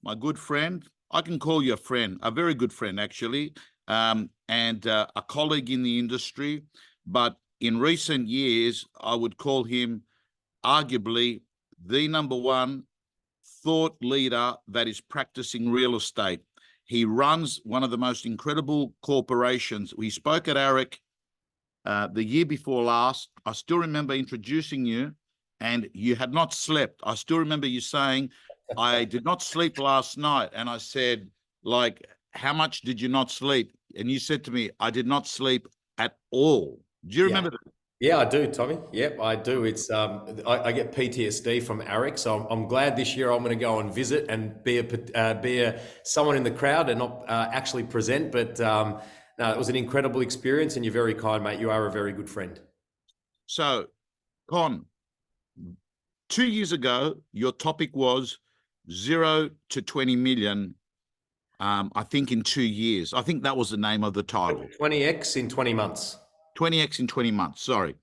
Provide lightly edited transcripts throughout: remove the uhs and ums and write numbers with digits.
my good friend. I can call you a friend, a very good friend, actually, and a colleague in the industry. But in recent years, I would call him arguably the number one thought leader that is practicing real estate. He runs one of the most incredible corporations. We spoke at ARIC the year before last. I still remember introducing you, and you had not slept. I still remember you saying, I did not sleep last night. And I said, like, how much did you not sleep? And you said to me, I did not sleep at all. Do you remember that? Yeah, I do, Tommy. Yep, I do. It's I get PTSD from ARIC, so I'm glad this year I'm going to go and visit and be someone in the crowd and not actually present. But no, it was an incredible experience, and you're very kind, mate. You are a very good friend. So, Kon, 2 years ago, your topic was 0 to 20 million. I think in 2 years. I think that was the name of the title. 20x in 20 months. 20x in 20 months. Sorry.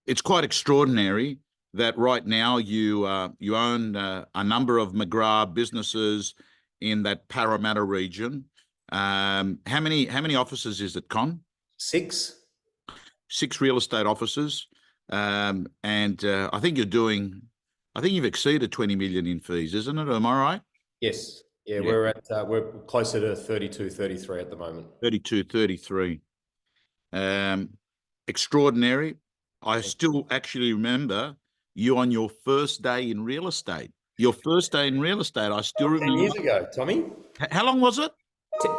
It's quite extraordinary that right now you own a number of McGrath businesses in that Parramatta region. How many offices is it, Kon? 6. 6 real estate offices, and I think you've exceeded 20 million in fees, isn't it? Am I right? Yes. Yeah, we're closer to 32, 33 at the moment. 32, 33. Extraordinary. I still actually remember you on your first day in real estate. Your first day in real estate, I still remember. 10 years ago, Tommy. How long was it?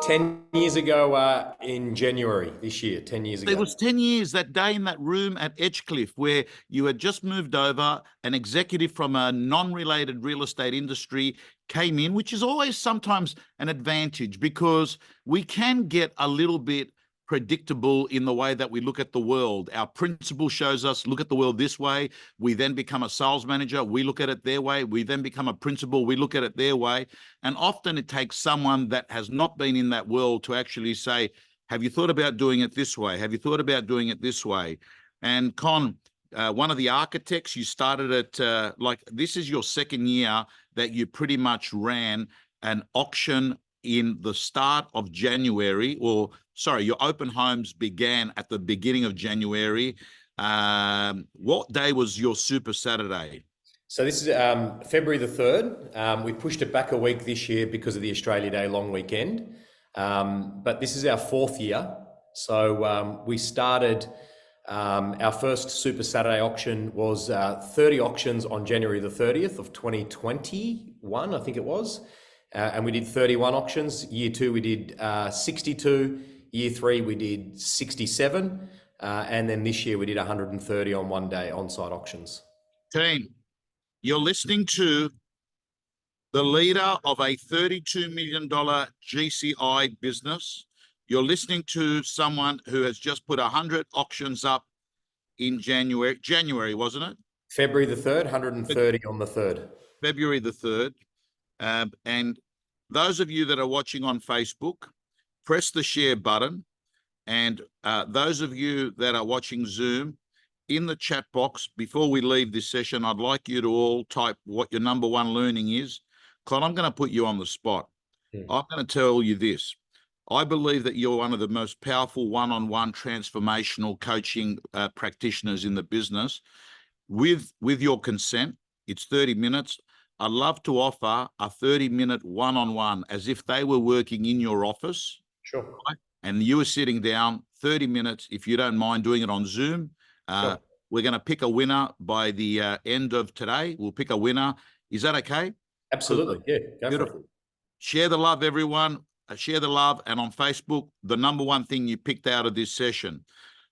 10 years ago in January this year, 10 years ago. It was 10 years, that day in that room at Edgecliff where you had just moved over, an executive from a non-related real estate industry came in, which is always sometimes an advantage because we can get a little bit predictable in the way that we look at the world. Our principle shows us look at the world this way. We then become a sales manager. We look at it their way. We then become a principal. We look at it their way. And often it takes someone that has not been in that world to actually say, have you thought about doing it this way? Have you thought about doing it this way? And Kon, one of the architects, you started it like this is your second year that you pretty much ran an auction in the start of January, or sorry, your open homes began at the beginning of January. What day was your Super Saturday? So this is February the 3rd. We pushed it back a week this year because of the Australia Day long weekend. But this is our 4th year. So we started, our first Super Saturday auction was 30 auctions on January the 30th of 2021, I think it was. And we did 31 auctions. Year 2, we did 62. Year 3, we did 67. And then this year we did 130 on one day on-site auctions. Team, you're listening to the leader of a $32 million GCI business. You're listening to someone who has just put 100 auctions up in January. January, wasn't it? February the 3rd, 130 on the 3rd. February the 3rd. And those of you that are watching on Facebook, press the share button. And those of you that are watching Zoom, in the chat box, before we leave this session, I'd like you to all type what your number one learning is. Kon, I'm going to put you on the spot. I'm going to tell you this. I believe that you're one of the most powerful one-on-one transformational coaching practitioners in the business. With your consent, it's 30 minutes. I'd love to offer a 30-minute one-on-one as if they were working in your office. Sure. Right? And you were sitting down, 30 minutes, if you don't mind doing it on Zoom. Sure. We're going to pick a winner by the end of today. We'll pick a winner. Is that okay? Absolutely. Yeah. Go for it. Share the love, everyone. Share the love. And on Facebook, the number one thing you picked out of this session.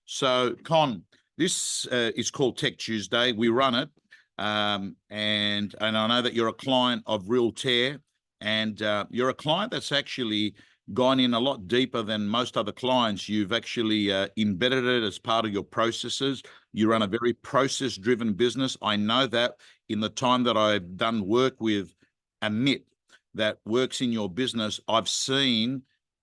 So, Kon, this is called Tech Tuesday. We run it. And I know that you're a client of Realtair, and you're a client that's actually gone in a lot deeper than most other clients. You've actually embedded it as part of your processes. You run a very process-driven business. I know that in the time that I've done work with Amit that works in your business, I've seen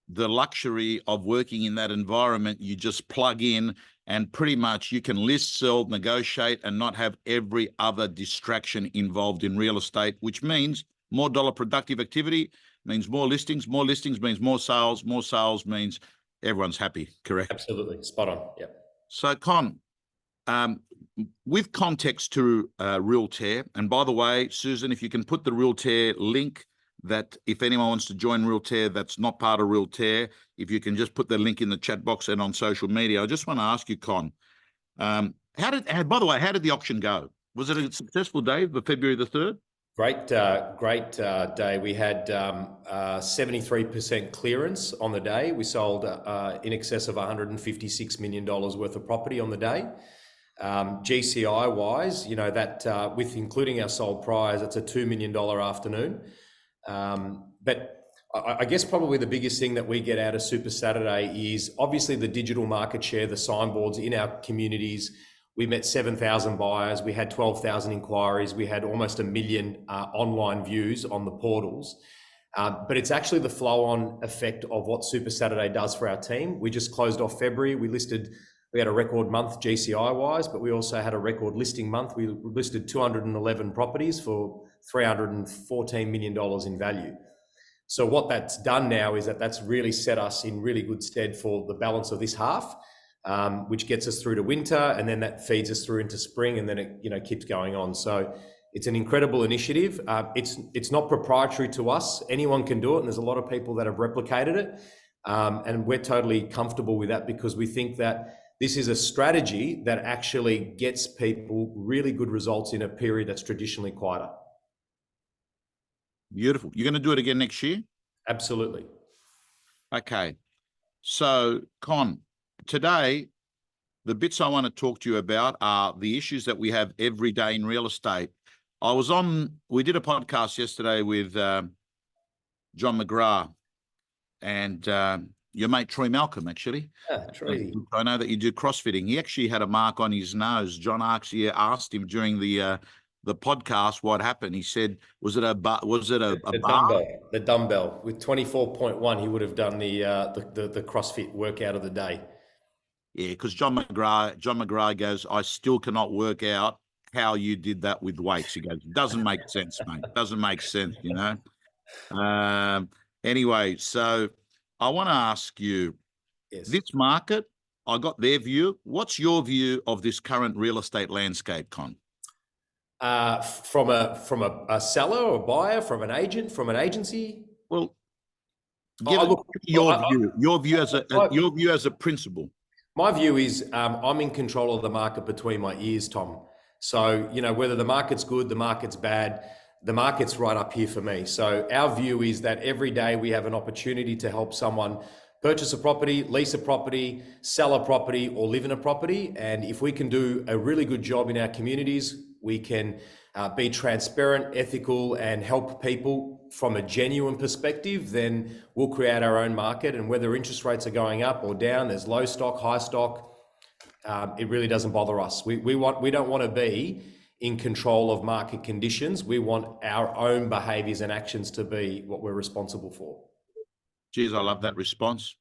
the luxury of working in that environment. You just plug in and pretty much you can list, sell, negotiate, and not have every other distraction involved in real estate, which means more dollar productive activity means more listings means more sales means everyone's happy, correct? Absolutely, spot on, yep. So Kon, with context to Realtair, and by the way, Susan, if you can put the Realtair link, that if anyone wants to join Realtair that's not part of Realtair, if you can just put the link in the chat box and on social media. I just want to ask you, Kon, by the way, how did the auction go? Was it a successful day, the February the 3rd? Great day. We had 73% clearance on the day. We sold in excess of $156 million worth of property on the day. GCI wise, that with including our sold priors, it's a $2 million afternoon. But I guess probably the biggest thing that we get out of Super Saturday is obviously the digital market share, the signboards in our communities. We met 7,000 buyers. We had 12,000 inquiries. We had almost 1 million online views on the portals. But it's actually the flow-on effect of what Super Saturday does for our team. We just closed off February. We had a record month GCI-wise, but we also had a record listing month. We listed 211 properties for $314 million in value. So what that's done now is that's really set us in really good stead for the balance of this half, which gets us through to winter, and then that feeds us through into spring, and then it keeps going on. So it's an incredible initiative. It's not proprietary to us. Anyone can do it, and there's a lot of people that have replicated it, and we're totally comfortable with that because we think that this is a strategy that actually gets people really good results in a period that's traditionally quieter. Beautiful. You're going to do it again next year? Absolutely. Okay. So, Kon, today, the bits I want to talk to you about are the issues that we have every day in real estate. We did a podcast yesterday with John McGrath and your mate Troy Malcolm, actually. Yeah, Troy. I know that you do CrossFitting. He actually had a mark on his nose. John actually asked him during the podcast what happened. He said, "Was it a bar? The dumbbell with 24.1? He would have done the CrossFit workout of the day." Yeah, because John McGrath goes, "I still cannot work out how you did that with weights." He goes, "Doesn't make sense, mate. Doesn't make sense, you know." Anyway, so I want to ask you, yes, this market, I got their view. What's your view of this current real estate landscape, Kon? From a seller or a buyer, from an agent, from an agency? Well, your view as a principal. My view is I'm in control of the market between my ears, Tom. So, whether the market's good, the market's bad, the market's right up here for me. So our view is that every day we have an opportunity to help someone purchase a property, lease a property, sell a property, or live in a property. And if we can do a really good job in our communities, we can be transparent, ethical, and help people from a genuine perspective, then we'll create our own market. And whether interest rates are going up or down, there's low stock, high stock, it really doesn't bother us. We don't want to be in control of market conditions. We want our own behaviors and actions to be what we're responsible for. Geez, I love that response.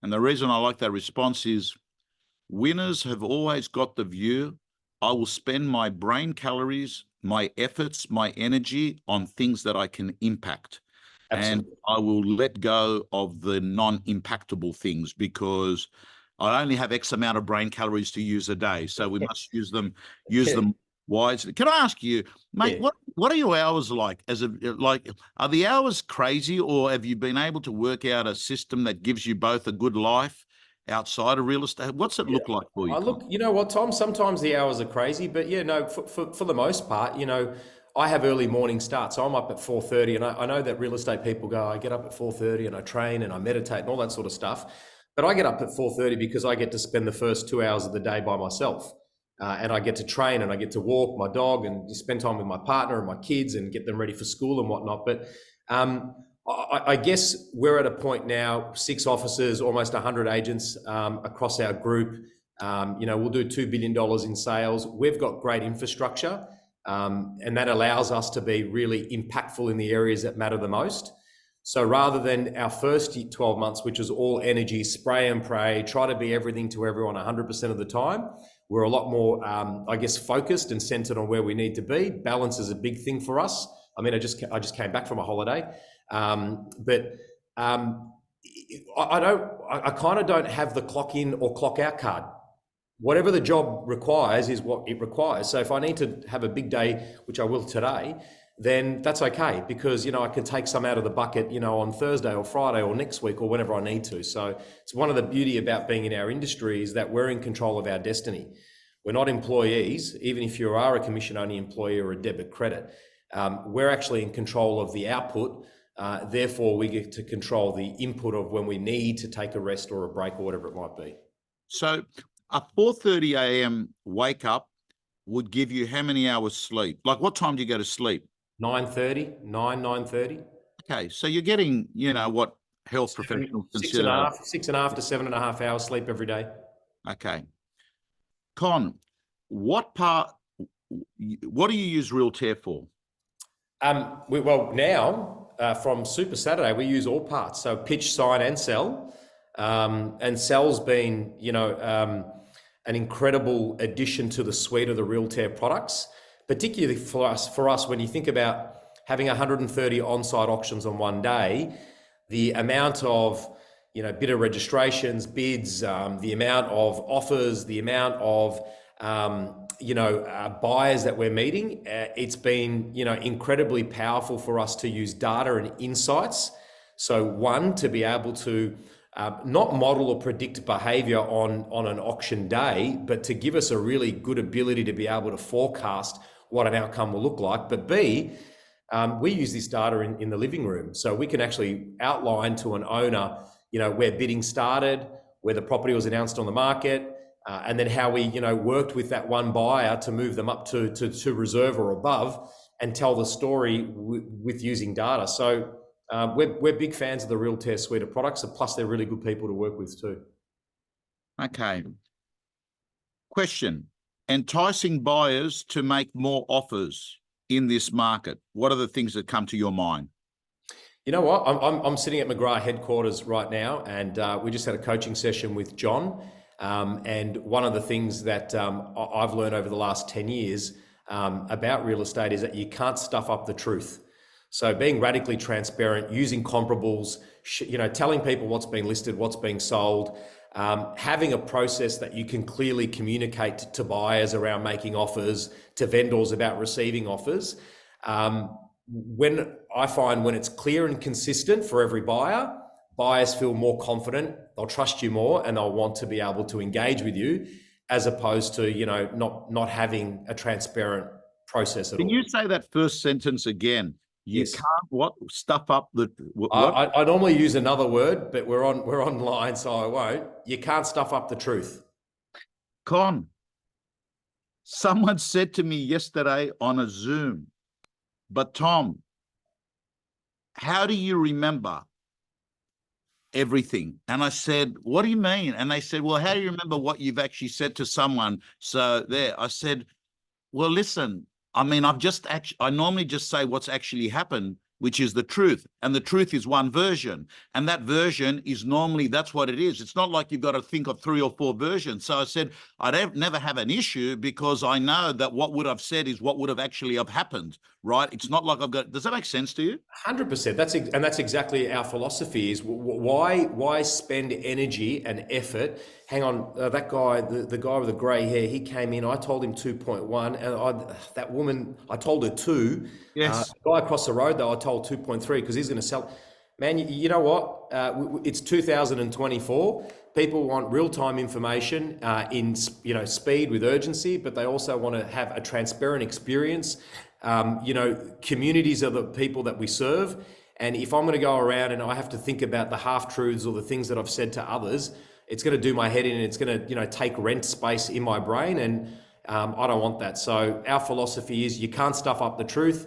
And the reason I like that response is winners have always got the view, I will spend my brain calories, my efforts, my energy on things that I can impact. Absolutely. And I will let go of the non-impactable things because I only have X amount of brain calories to use a day. So we must use them wisely. Can I ask you, mate, what are your hours like? Are the hours crazy, or have you been able to work out a system that gives you both a good life outside of real estate? What's it look like for you? Look, you know what, Tom? Sometimes the hours are crazy, but for the most part, I have early morning starts. So I'm up at 4:30, and I know that real estate people go, I get up at 4:30 and I train and I meditate and all that sort of stuff. But I get up at 4:30 because I get to spend the first 2 hours of the day by myself. And I get to train and I get to walk my dog and spend time with my partner and my kids and get them ready for school and whatnot. But I guess we're at a point now, 6 officers, almost 100 agents across our group. We'll do $2 billion in sales. We've got great infrastructure, and that allows us to be really impactful in the areas that matter the most. So rather than our first 12 months, which was all energy, spray and pray, try to be everything to everyone 100% of the time, we're a lot more, I guess, focused and centered on where we need to be. Balance is a big thing for us. I mean, I just came back from a holiday, but I kind of don't have the clock in or clock out card. Whatever the job requires is what it requires. So if I need to have a big day, which I will today, then that's okay, because, you know, I can take some out of the bucket, you know, on Thursday or Friday or next week or whenever I need to. So it's one of the beauty about being in our industry is that we're in control of our destiny. We're not employees, even if you are a commission only employee or a debit credit. We're actually in control of the output. Therefore, we get to control the input of when we need to take a rest or a break or whatever it might be. So a 4:30 a.m. wake up would give you how many hours sleep? Like, what time do you go to sleep? 9:30. Okay, so you're getting, you know, what health professionals consider 6.5 to 7.5 hours sleep every day. Okay. Kon, what do you use Realtair for? Well, now from Super Saturday, we use all parts. So pitch, sign, and sell. And sell's been, you know, an incredible addition to the suite of the Realtair products, particularly for us, when you think about having 130 on-site auctions on one day, the amount of, you know, bidder registrations, bids, the amount of offers, the amount of, buyers that we're meeting, it's been, you know, incredibly powerful for us to use data and insights. So one, to be able to not model or predict behavior on an auction day, but to give us a really good ability to be able to forecast what an outcome will look like. But B, we use this data in the living room. So we can actually outline to an owner, you know, where bidding started, where the property was announced on the market, and then how we, you know, worked with that one buyer to move them up to reserve or above, and tell the story with using data. So we're big fans of the Realtair suite of products, plus they're really good people to work with too. Okay. Question: enticing buyers to make more offers in this market. What are the things that come to your mind? You know what? I'm sitting at McGrath headquarters right now, and we just had a coaching session with John. And one of the things that I've learned over the last 10 years about real estate is that you can't stuff up the truth. So being radically transparent, using comparables, you know, telling people what's being listed, what's being sold, having a process that you can clearly communicate to buyers around making offers, to vendors about receiving offers. When it's clear and consistent for every buyer, buyers feel more confident, they'll trust you more, and they'll want to be able to engage with you, as opposed to, you know, not having a transparent process at all. Can you say that first sentence again? You Yes. can't stuff up the what? I normally use another word, but we're online, so I won't. You can't stuff up the truth. Kon, someone said to me yesterday on a Zoom, but Tom, how do you remember everything? And I said, what do you mean? And they said, well, how do you remember what you've actually said to someone? So there, I said, well, listen, I mean, I normally just say what's actually happened, which is the truth. And the truth is one version. And that version is normally, that's what it is. It's not like you've got to think of 3 or 4 versions. So I said, I'd never have an issue, because I know that what would have said is what would have actually have happened, right? It's not like does that make sense to you? 100%. That's exactly our philosophy is why spend energy and effort? Hang on, that guy, the guy with the grey hair, he came in, I told him 2.1, and that woman, I told her 2. Yes. The guy across the road though, I told 2.3 because he's going to sell. Man, you know what? It's 2024. People want real-time information in, you know, speed with urgency, but they also want to have a transparent experience. You know, communities are the people that we serve. And if I'm going to go around and I have to think about the half-truths or the things that I've said to others, it's going to do my head in, and it's going to, you know, take rent space in my brain. And I don't want that. So our philosophy is you can't stuff up the truth.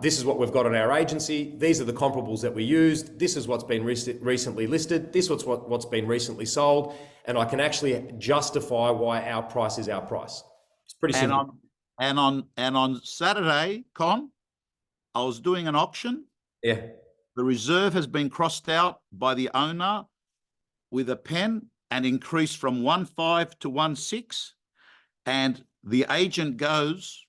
This is what we've got on our agency. These are the comparables that we used. This is what's been recently listed. This is what's been recently sold. And I can actually justify why our price is our price. It's pretty simple. And on Saturday, Kon, I was doing an auction. Yeah. The reserve has been crossed out by the owner with a pen and increased from 1.5 to 1.6. And the agent goes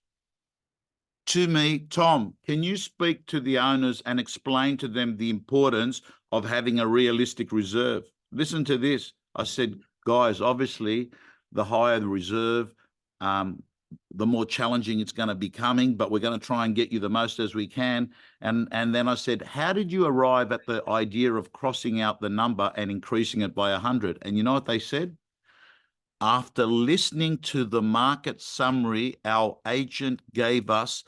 to me, Tom, can you speak to the owners and explain to them the importance of having a realistic reserve? Listen to this. I said, guys, obviously, the higher the reserve, the more challenging it's going to be coming, but we're going to try and get you the most as we can. And then I said, how did you arrive at the idea of crossing out the number and increasing it by 100? And you know what they said? After listening to the market summary our agent gave us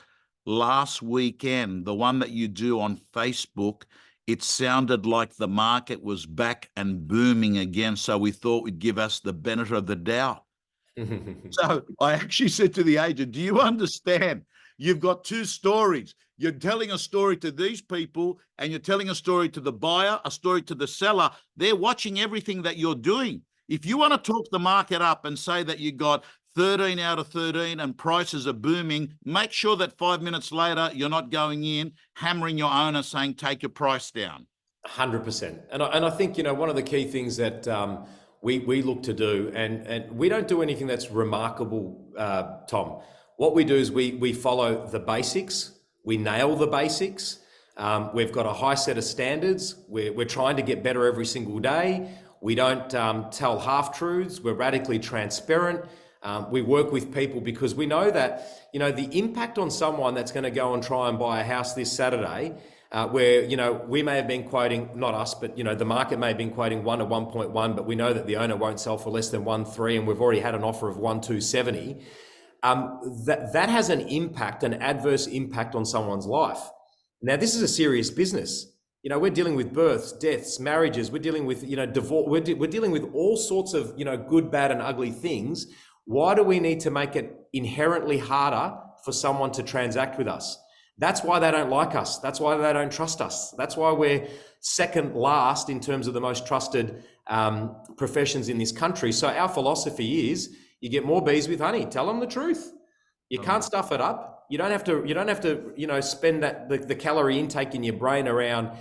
last weekend, the one that you do on Facebook, it sounded like the market was back and booming again. So we thought we'd give us the benefit of the doubt. So I actually said to the agent, do you understand? You've got two stories. You're telling a story to these people and you're telling a story to the buyer, a story to the seller. They're watching everything that you're doing. If you want to talk the market up and say that you got 13 out of 13 and prices are booming, make sure that 5 minutes later, you're not going in, hammering your owner saying, take your price down. 100%. And I think, one of the key things that we look to do, and we don't do anything that's remarkable, Tom. What we do is we follow the basics. We nail the basics. We've got a high set of standards. We're trying to get better every single day. We don't tell half-truths. We're radically transparent. We work with people because we know that, the impact on someone that's going to go and try and buy a house this Saturday, where, we may have been quoting, not us, but, the market may have been quoting 1 to 1.1, but we know that the owner won't sell for less than 1.3, and we've already had an offer of 1.270. That has an impact, an adverse impact on someone's life. Now, this is a serious business. We're dealing with births, deaths, marriages. We're dealing with, divorce. We're dealing with all sorts of, good, bad, and ugly things. Why do we need to make it inherently harder for someone to transact with us? That's why they don't like us. That's why they don't trust us. That's why we're second last in terms of the most trusted professions in this country. So our philosophy is, you get more bees with honey. Tell them the truth. You can't stuff it up. You don't have to, spend the calorie intake in your brain around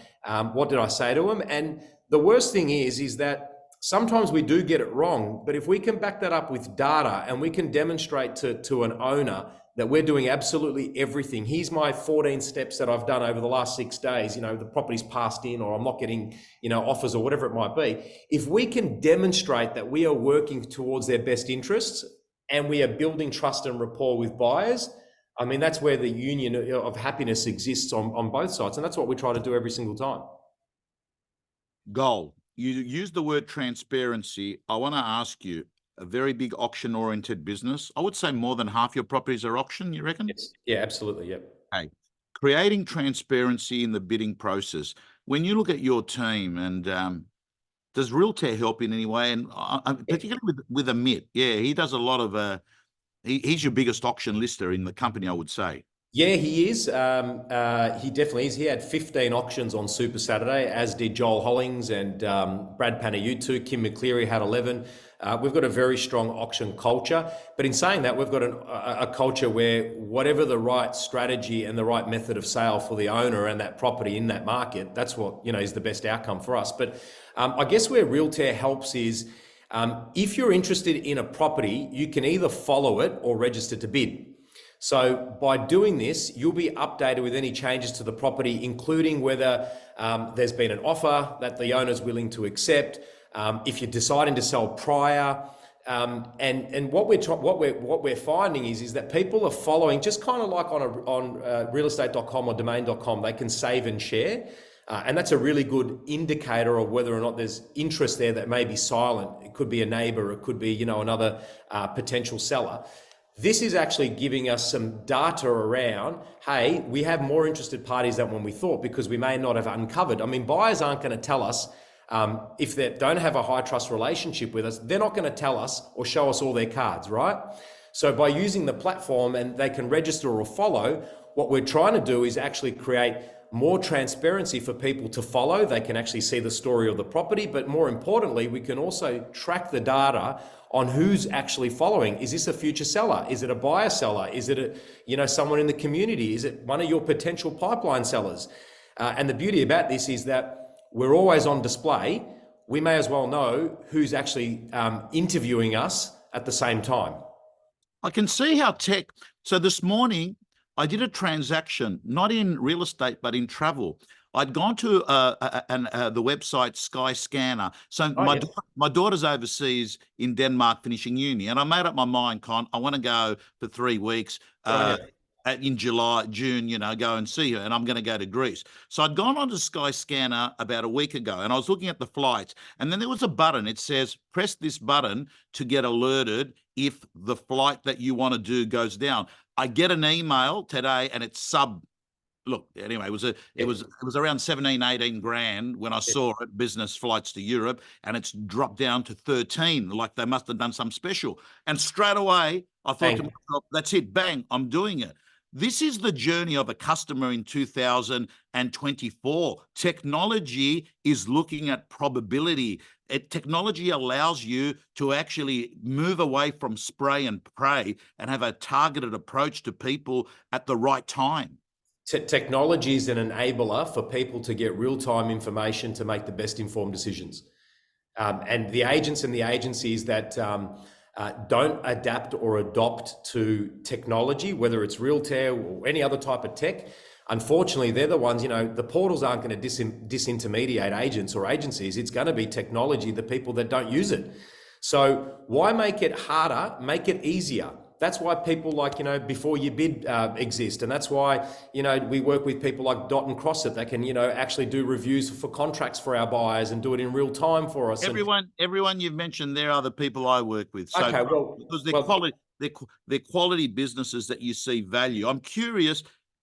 what did I say to them? And the worst thing is that sometimes we do get it wrong, but if we can back that up with data and we can demonstrate to an owner that we're doing absolutely everything. Here's my 14 steps that I've done over the last 6 days. The property's passed in, or I'm not getting, offers, or whatever it might be. If we can demonstrate that we are working towards their best interests and we are building trust and rapport with buyers, I mean, that's where the union of happiness exists on both sides. And that's what we try to do every single time. Goal. You use the word transparency. I want to ask you, a very big auction-oriented business. I would say more than half your properties are auction, you reckon? Yes. Yeah, absolutely. Yep. Okay. Creating transparency in the bidding process. When you look at your team, and does Realtair help in any way? And particularly with Amit, yeah, he does a lot of, he's your biggest auction lister in the company, I would say. Yeah, he is. He definitely is. He had 15 auctions on Super Saturday, as did Joel Hollings and Brad Panayutu. Kim McCleary had 11. We've got a very strong auction culture. But in saying that, we've got a culture where whatever the right strategy and the right method of sale for the owner and that property in that market, that's what, is the best outcome for us. But I guess where Realtair helps is, if you're interested in a property, you can either follow it or register to bid. So by doing this, you'll be updated with any changes to the property, including whether there's been an offer that the owner's willing to accept, if you're deciding to sell prior, and what we're finding is that people are following, just kind of like on realestate.com or domain.com, they can save and share. And that's a really good indicator of whether or not there's interest there that may be silent. It could be a neighbor, it could be, another potential seller. This is actually giving us some data around, hey, we have more interested parties than when we thought, because we may not have uncovered. I mean, buyers aren't going to tell us, if they don't have a high trust relationship with us, they're not going to tell us or show us all their cards, right? So by using the platform, and they can register or follow, what we're trying to do is actually create more transparency for people to follow. They can actually see the story of the property, but more importantly, we can also track the data on who's actually following. Is this a future seller? Is it a buyer seller? Is it someone in the community? Is it one of your potential pipeline sellers? And the beauty about this is that we're always on display. We may as well know who's actually interviewing us at the same time. I can see how tech. So this morning, I did a transaction, not in real estate, but in travel. I'd gone to the website Skyscanner. So my daughter's overseas in Denmark finishing uni, and I made up my mind, Con, I want to go for 3 weeks in July, June, go and see her, and I'm going to go to Greece. So I'd gone onto Skyscanner about a week ago, and I was looking at the flights, and then there was a button. It says, press this button to get alerted if the flight that you want to do goes down. I get an email today, and it's look, anyway, it was around 17, 18 grand when I saw it, business flights to Europe, and it's dropped down to 13, like they must have done some special. And straight away, I thought to myself, that's it, bang, I'm doing it. This is the journey of a customer in 2024. Technology is looking at probability. Technology allows you to actually move away from spray and pray and have a targeted approach to people at the right time. Technology is an enabler for people to get real-time information to make the best informed decisions. And the agents and the agencies that don't adapt or adopt to technology, whether it's Realtair or any other type of tech, unfortunately, they're the ones, the portals aren't going to disintermediate agents or agencies. It's going to be technology, the people that don't use it. So why make it harder? Make it easier. That's why people like, before you bid exist. And that's why, we work with people like Dot and Cross It that can, actually do reviews for contracts for our buyers and do it in real time for us. Everyone you've mentioned there are the people I work with. So, okay, well, because they're quality businesses that you see value. I'm curious,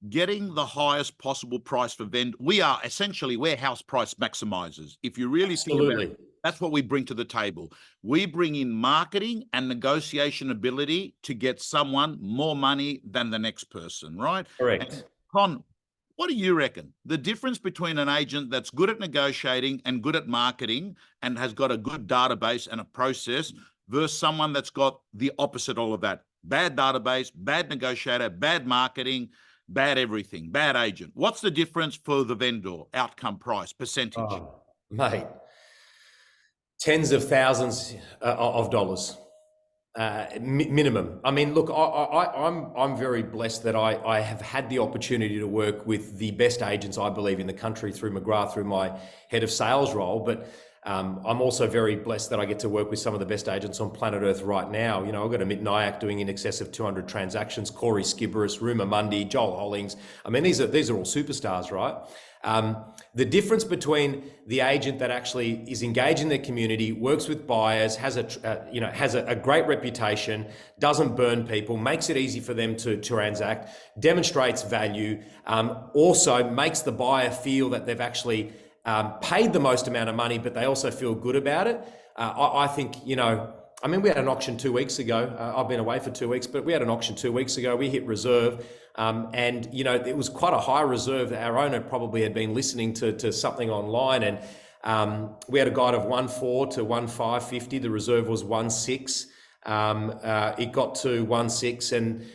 getting the highest possible price for vendor. We are essentially warehouse price maximizers. If you really think about it, that's what we bring to the table. We bring in marketing and negotiation ability to get someone more money than the next person, right? Correct. And Con, what do you reckon? The difference between an agent that's good at negotiating and good at marketing and has got a good database and a process versus someone that's got the opposite all of that. Bad database, bad negotiator, bad marketing, bad everything, bad agent. What's the difference for the vendor? Outcome, price, percentage? Oh, mate. Tens of thousands of dollars minimum. I mean, look, I'm very blessed that I have had the opportunity to work with the best agents, I believe, in the country through McGrath, through my head of sales role. But I'm also very blessed that I get to work with some of the best agents on planet Earth right now. I've got Amit Nayak doing in excess of 200 transactions, Corey Skibberis, Ruma Mundi, Joel Hollings. I mean, these are all superstars, right? The difference between the agent that actually is engaged in their community, works with buyers, has a great reputation, doesn't burn people, makes it easy for them to transact, demonstrates value, also makes the buyer feel that they've actually paid the most amount of money, but they also feel good about it. I think, we had an auction 2 weeks ago. I've been away for 2 weeks, but we had an auction 2 weeks ago. We hit reserve. And it was quite a high reserve. Our owner probably had been listening to something online, and we had a guide of 1.4 to 1.550. The reserve was 1.6. It got to 1.6, and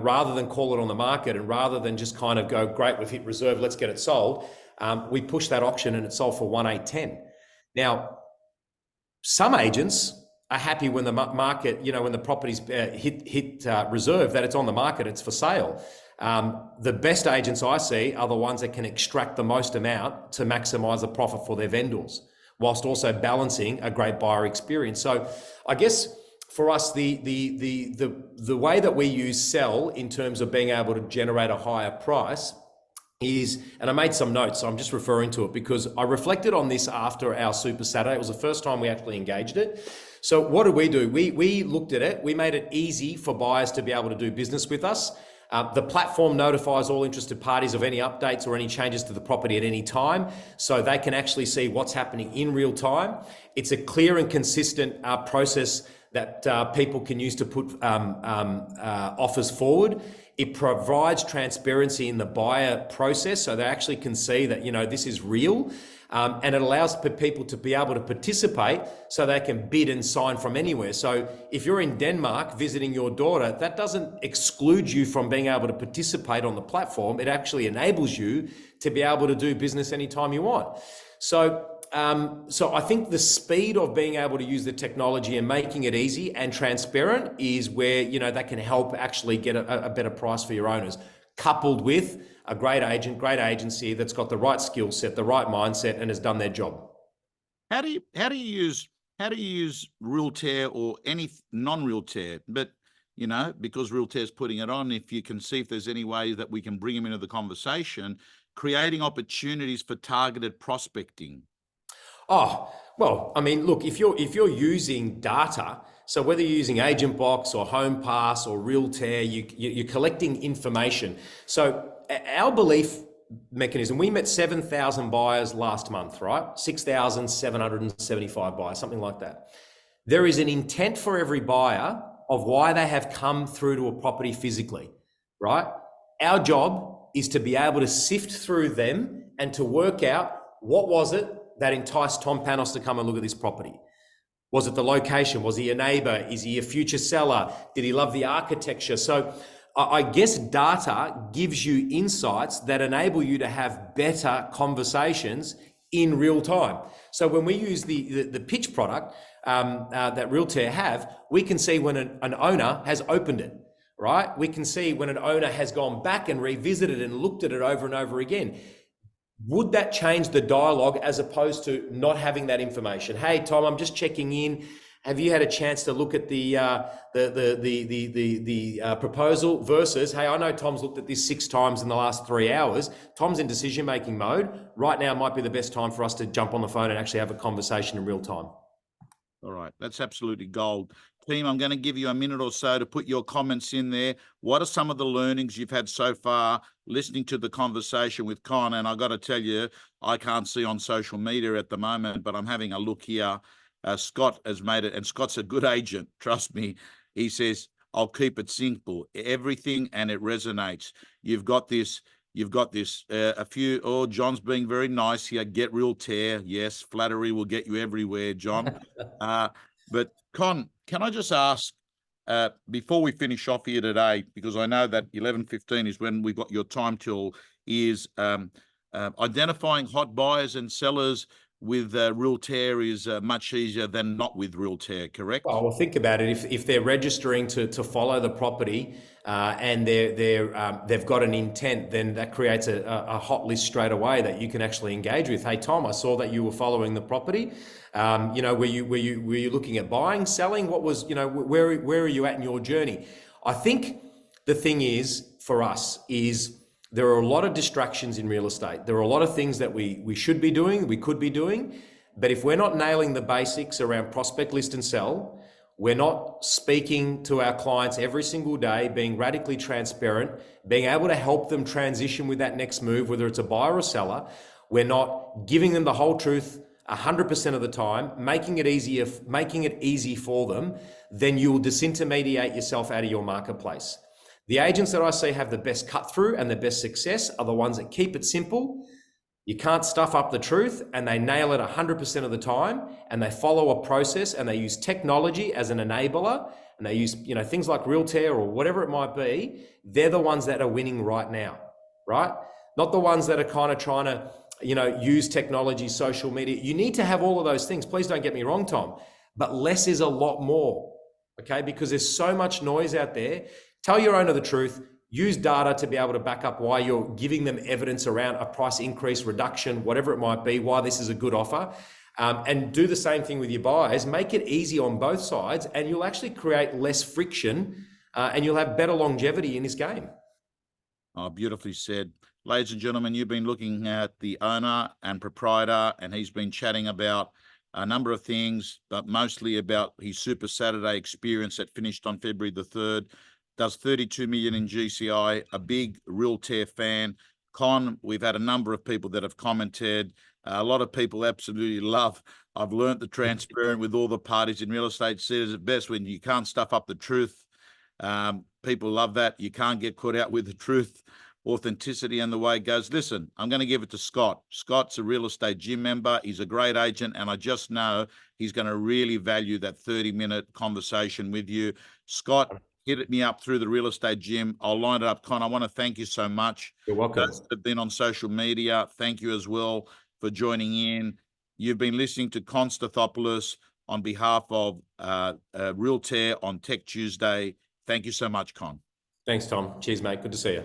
rather than call it on the market and rather than just kind of go, great, we've hit reserve, let's get it sold, we pushed that auction and it sold for 1.810. Now, some agents are happy when the market, when the properties hit reserve, that it's on the market, it's for sale. The best agents I see are the ones that can extract the most amount to maximize the profit for their vendors, whilst also balancing a great buyer experience. So I guess for us, the way that we use sell in terms of being able to generate a higher price is, and I made some notes, so I'm just referring to it because I reflected on this after our Super Saturday. It was the first time we actually engaged it. So what did we do? We looked at it. We made it easy for buyers to be able to do business with us. The platform notifies all interested parties of any updates or any changes to the property at any time, so they can actually see what's happening in real time. It's a clear and consistent process that people can use to put offers forward. It provides transparency in the buyer process, so they actually can see that, you know, this is real. And it allows people to be able to participate so they can bid and sign from anywhere. So if you're in Denmark visiting your daughter, that doesn't exclude you from being able to participate on the platform. It actually enables you to be able to do business anytime you want. So I think the speed of being able to use the technology and making it easy and transparent is where, you know, that can help actually get a better price for your owners, coupled with a great agent, great agency that's got the right skill set, the right mindset, and has done their job. How do you use Realtair or any non-Realtair? But you know, because Realtair's putting it on, if you can see if there's any way that we can bring them into the conversation, creating opportunities for targeted prospecting. Oh, well, I mean, look, if you're using data, so whether you're using Agent Box or Home Pass or Realtair, you're collecting information. So our belief mechanism, we met 7,000 buyers last month, right? 6,775 buyers, something like that. There is an intent for every buyer of why they have come through to a property physically, right? Our job is to be able to sift through them and to work out what was it that enticed Tom Panos to come and look at this property. Was it the location? Was he a neighbor? Is he a future seller? Did he love the architecture? So I guess data gives you insights that enable you to have better conversations in real time. So when we use the pitch product that Realtair have, we can see when an owner has opened it, right? We can see when an owner has gone back and revisited and looked at it over and over again. Would that change the dialogue as opposed to not having that information? Hey, Tom, I'm just checking in. Have you had a chance to look at the proposal versus, hey, I know Tom's looked at this 6 times in the last 3 hours. Tom's in decision-making mode. Right now might be the best time for us to jump on the phone and actually have a conversation in real time. All right, that's absolutely gold. Team, I'm going to give you a minute or so to put your comments in there. What are some of the learnings you've had so far listening to the conversation with Kon? And I got to tell you, I can't see on social media at the moment, but I'm having a look here. Scott has made it, and Scott's a good agent. Trust me. He says, I'll keep it simple, everything, and it resonates. You've got this. John's being very nice here. Get Realtair. Yes, flattery will get you everywhere, John. But Kon, can I just ask, before we finish off here today, because I know that 11:15 is when we've got your time till, is identifying hot buyers and sellers with Realtair is much easier than not with Realtair, correct? Well, think about it. If they're registering to follow the property and they've got an intent, then that creates a hot list straight away that you can actually engage with. Hey, Tom, I saw that you were following the property. You know, were you looking at buying, selling? What was, you know, where are you at in your journey? I think the thing is for us is there are a lot of distractions in real estate. There are a lot of things that we should be doing, we could be doing, but if we're not nailing the basics around prospect, list and sell, we're not speaking to our clients every single day, being radically transparent, being able to help them transition with that next move, whether it's a buyer or seller, we're not giving them the whole truth 100% of the time, making it easy for them, then you will disintermediate yourself out of your marketplace. The agents that I see have the best cut through and the best success are the ones that keep it simple. You can't stuff up the truth, and they nail it 100% of the time, and they follow a process, and they use technology as an enabler, and they use, you know, things like Realtair or whatever it might be. They're the ones that are winning right now, right? Not the ones that are kind of trying to, you know, use technology, social media. You need to have all of those things. Please don't get me wrong, Tom, but less is a lot more, okay? Because there's so much noise out there. Tell your owner the truth. Use data to be able to back up why you're giving them evidence around a price increase, reduction, whatever it might be, why this is a good offer. And do the same thing with your buyers. Make it easy on both sides, and you'll actually create less friction and you'll have better longevity in this game. Oh, beautifully said. Ladies and gentlemen, you've been looking at the owner and proprietor, and he's been chatting about a number of things, but mostly about his Super Saturday experience that finished on February the 3rd. Does 32 million in GCI, a big Realtair fan. Kon, we've had a number of people that have commented. A lot of people absolutely love. I've learned the transparent with all the parties in real estate. Says it best when you can't stuff up the truth. People love that. You can't get caught out with the truth, authenticity, and the way it goes. Listen, I'm going to give it to Scott. Scott's a real estate gym member. He's a great agent, and I just know he's going to really value that 30-minute conversation with you. Scott, hit me up through the real estate gym. I'll line it up. Con, I want to thank you so much. You're welcome. Those that have been on social media, thank you as well for joining in. You've been listening to Kon Stathopoulos on behalf of Realtair on Tech Tuesday. Thank you so much, Con. Thanks, Tom. Cheers, mate. Good to see you.